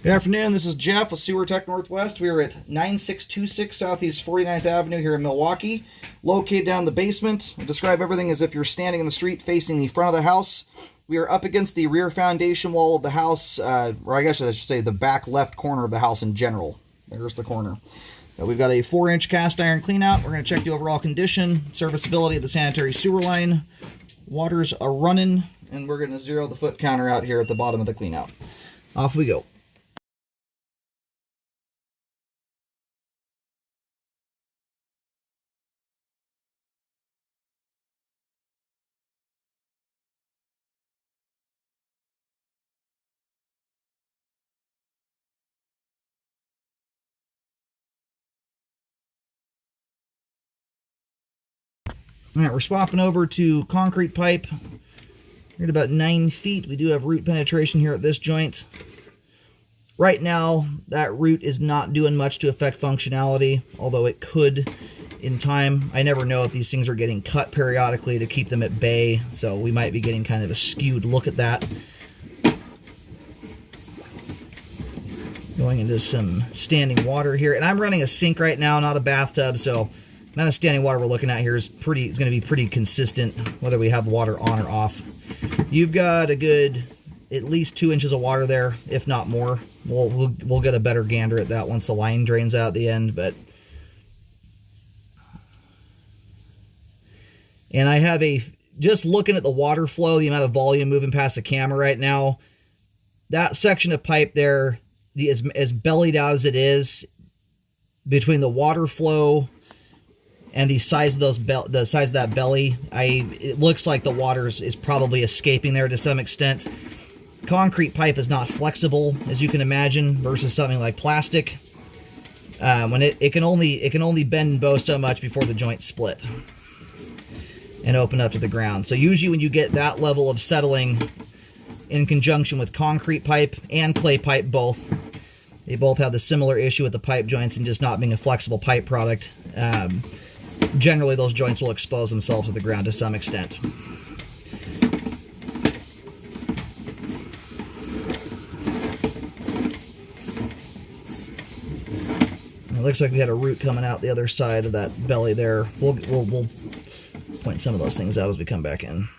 Good afternoon, this is Jeff with Sewer Tech Northwest. We are at 9626 Southeast 49th Avenue here in Milwaukee, located down in the basement. I describe everything as if you're standing in the street facing the front of the house. We are up against the rear foundation wall of the house, or I guess I should say the back left corner of the house in general. There's the corner. We've got a 4-inch cast iron cleanout. We're going to check the overall condition, serviceability of the sanitary sewer line. Waters are running, and we're going to zero the foot counter out here at the bottom of the cleanout. Off we go. All right, we're swapping over to concrete pipe. We're at about 9 feet. We do have root penetration here at this joint. Right now, that root is not doing much to affect functionality, although it could in time. I never know if these things are getting cut periodically to keep them at bay, so we might be getting kind of a skewed look at that. Going into some standing water here, and I'm running a sink right now, not a bathtub, so the amount of standing water we're looking at here is going to be pretty consistent, whether we have water on or off. You've got a good at least 2 inches of water there, if not more. We'll get a better gander at that once the line drains out at the end. And I have just looking at the water flow, the amount of volume moving past the camera right now, that section of pipe there, as bellied out as it is, between the water flow and the size of that belly, it looks like the water is probably escaping there to some extent. Concrete pipe is not flexible, as you can imagine, versus something like plastic. When it can only bend and bow so much before the joints split and open up to the ground. So usually when you get that level of settling in conjunction with concrete pipe and clay pipe they both have the similar issue with the pipe joints and just not being a flexible pipe product. Generally, those joints will expose themselves to the ground to some extent. It looks like we had a root coming out the other side of that belly there. We'll point some of those things out as we come back in.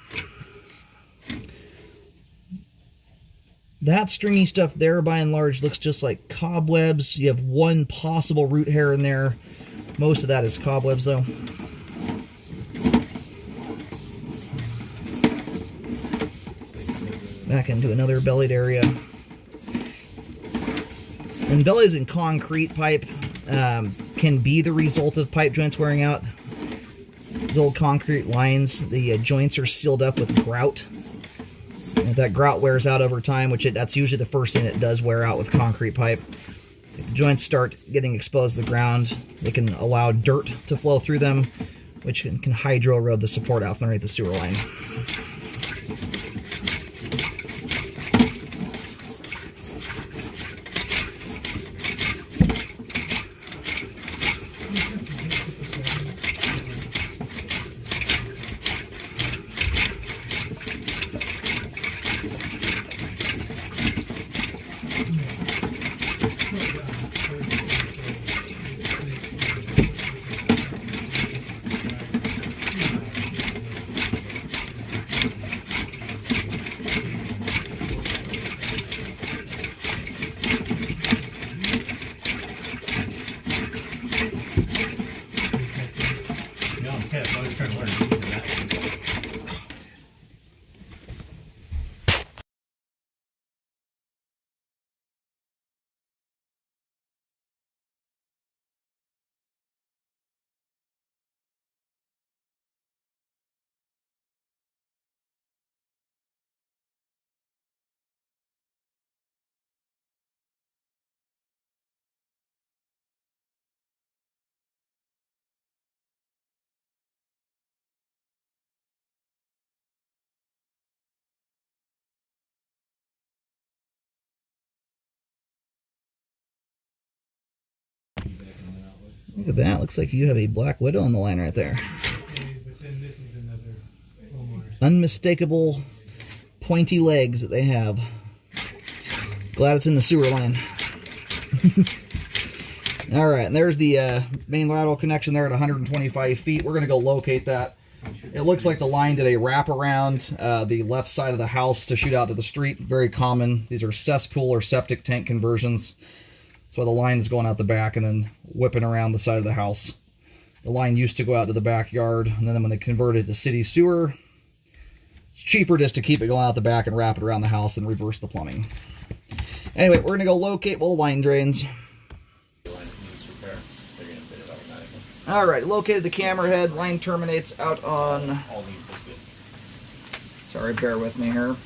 That stringy stuff there, by and large, looks just like cobwebs. You have one possible root hair in there. Most of that is cobwebs, though. Back into another bellied area. And bellies in concrete pipe can be the result of pipe joints wearing out. These old concrete lines, the joints are sealed up with grout. And if that grout wears out over time, that's usually the first thing that does wear out with concrete pipe. If the joints start getting exposed to the ground, they can allow dirt to flow through them, which can hydro erode the support out underneath the sewer line. Look at that. Looks like you have a Black Widow on the line right there. Unmistakable pointy legs that they have. Glad it's in the sewer line. All right, and there's the main lateral connection there at 125 feet. We're going to go locate that. It looks like the line did a wrap around the left side of the house to shoot out to the street. Very common. These are cesspool or septic tank conversions. That's why the line is going out the back and then whipping around the side of the house. The line used to go out to the backyard, and then when they converted to city sewer, it's cheaper just to keep it going out the back and wrap it around the house and reverse the plumbing. Anyway, we're going to go locate all the line drains. Alright, located the camera head. Line terminates out on... Sorry, bear with me here.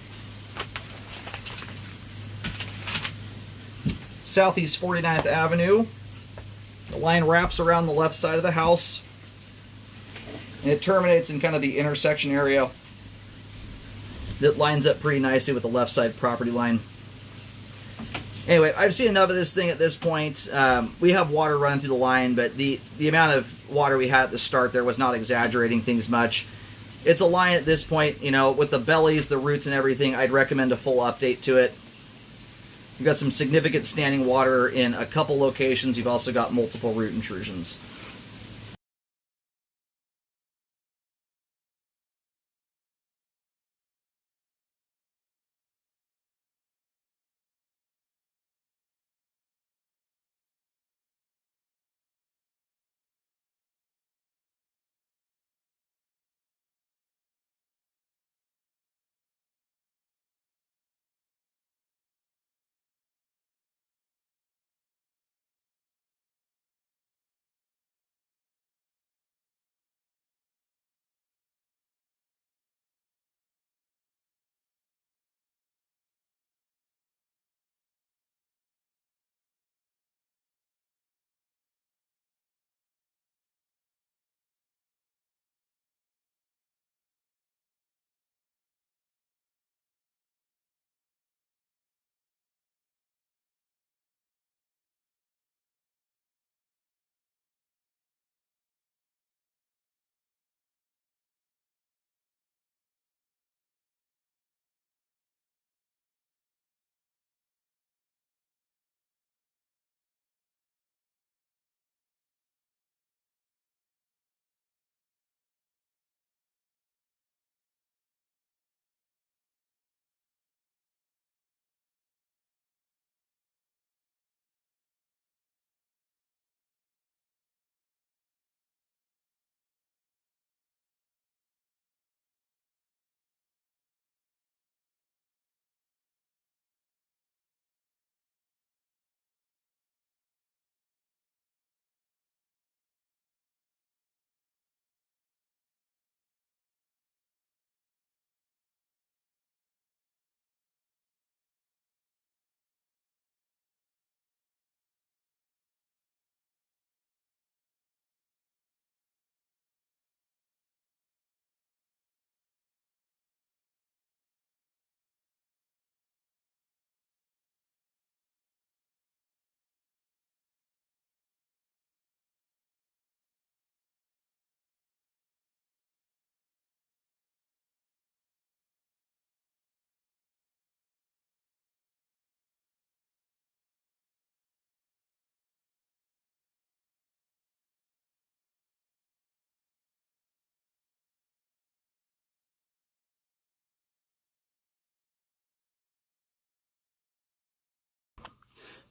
Southeast 49th Avenue. The line wraps around the left side of the house. And it terminates in kind of the intersection area that lines up pretty nicely with the left side property line. Anyway, I've seen enough of this thing at this point. We have water running through the line, but the amount of water we had at the start there was not exaggerating things much. It's a line at this point, you know, with the bellies, the roots, and everything. I'd recommend a full update to it. You've got some significant standing water in a couple locations. You've also got multiple root intrusions.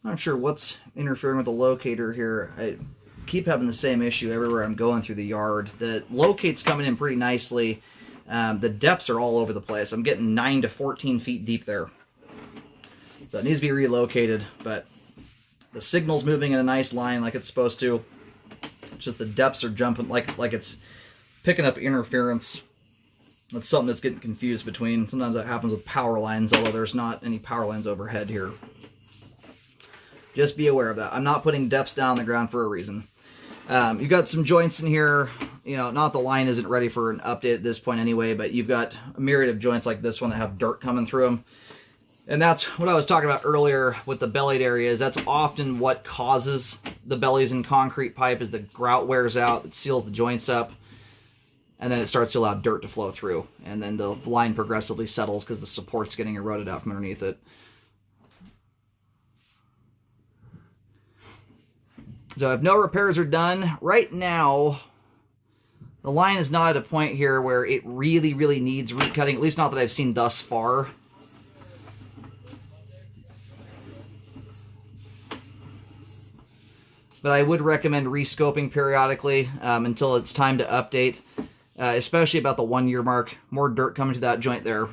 Not sure what's interfering with the locator here. I keep having the same issue everywhere I'm going through the yard. The locate's coming in pretty nicely. The depths are all over the place. I'm getting 9 to 14 feet deep there. So it needs to be relocated, but the signal's moving in a nice line like it's supposed to. It's just the depths are jumping like it's picking up interference. That's something that's getting confused between. Sometimes that happens with power lines, although there's not any power lines overhead here. Just be aware of that. I'm not putting depths down on the ground for a reason. You've got some joints in here. You know, not the line isn't ready for an update at this point anyway, but you've got a myriad of joints like this one that have dirt coming through them. And that's what I was talking about earlier with the bellied areas. That's often what causes the bellies in concrete pipe is the grout wears out, it seals the joints up, and then it starts to allow dirt to flow through. And then the line progressively settles because the support's getting eroded out from underneath it. So if no repairs are done, right now, the line is not at a point here where it really, really needs root cutting, at least not that I've seen thus far. But I would recommend rescoping periodically until it's time to update, especially about the 1 year mark. More dirt coming to that joint there.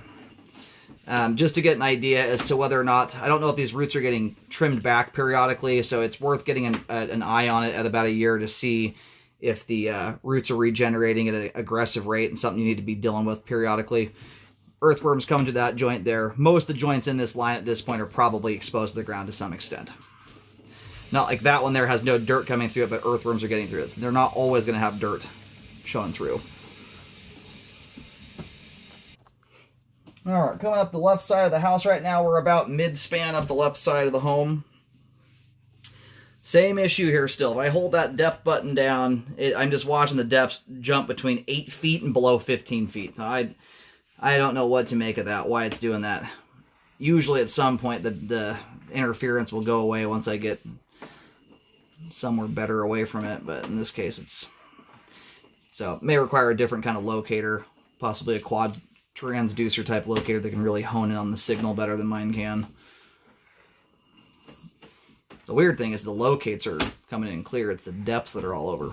Just to get an idea as to whether or not, I don't know if these roots are getting trimmed back periodically, so it's worth getting an eye on it at about a year to see if the roots are regenerating at an aggressive rate and something you need to be dealing with periodically. Earthworms come to that joint there. Most of the joints in this line at this point are probably exposed to the ground to some extent. Not like that one there has no dirt coming through it, but earthworms are getting through it. So they're not always going to have dirt showing through. All right, coming up the left side of the house right now, we're about mid-span up the left side of the home. Same issue here still. If I hold that depth button down, I'm just watching the depths jump between 8 feet and below 15 feet. I don't know what to make of that, why it's doing that. Usually at some point the interference will go away once I get somewhere better away from it, but in this case so it may require a different kind of locator, possibly a quad transducer type locator that can really hone in on the signal better than mine can. The weird thing is the locates are coming in clear, it's the depths that are all over.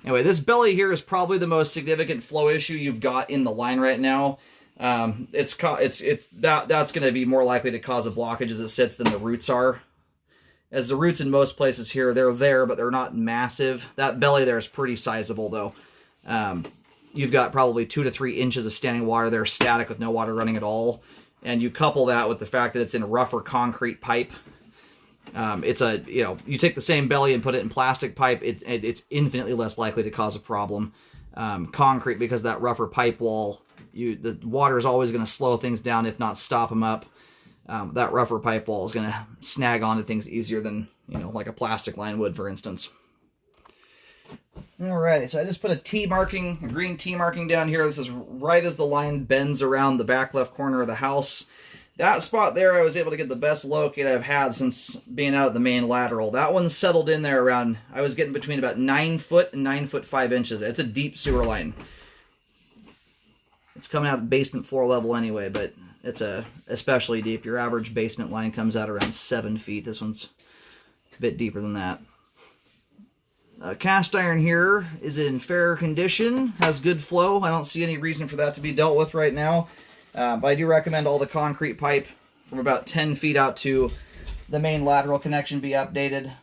Anyway, this belly here is probably the most significant flow issue you've got in the line right now. That's going to be more likely to cause a blockage as it sits than the roots are. As the roots in most places here, they're there, but they're not massive. That belly there is pretty sizable, though. You've got probably 2 to 3 inches of standing water there, static with no water running at all. And you couple that with the fact that it's in rougher concrete pipe. You take the same belly and put it in plastic pipe, it's infinitely less likely to cause a problem. Concrete, because that rougher pipe wall, the water is always going to slow things down, if not stop them up. That rougher pipe wall is going to snag onto things easier than, like a plastic line would, for instance. Alrighty, so I just put a green T marking down here. This is right as the line bends around the back left corner of the house. That spot there, I was able to get the best locate I've had since being out of the main lateral. That one settled in there around, I was getting between about 9 foot and 9 foot 5 inches. It's a deep sewer line. It's coming out at basement floor level anyway, but it's especially deep. Your average basement line comes out around 7 feet. This one's a bit deeper than that. Cast iron here is in fair condition, has good flow. I don't see any reason for that to be dealt with right now. But I do recommend all the concrete pipe from about 10 feet out to the main lateral connection be updated.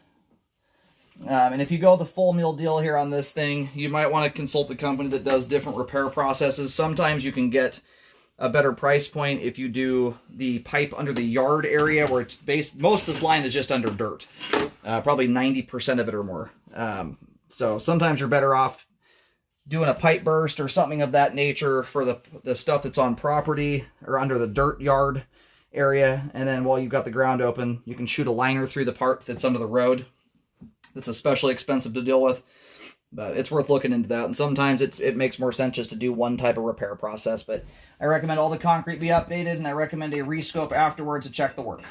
And if you go the full meal deal here on this thing, you might want to consult a company that does different repair processes. Sometimes you can get a better price point if you do the pipe under the yard area where it's based. Most of this line is just under dirt, probably 90% of it or more. So sometimes you're better off doing a pipe burst or something of that nature for the stuff that's on property or under the dirt yard area. And then while you've got the ground open, you can shoot a liner through the part that's under the road. That's especially expensive to deal with, but it's worth looking into that. And sometimes it makes more sense just to do one type of repair process. But I recommend all the concrete be updated, and I recommend a rescope afterwards to check the work.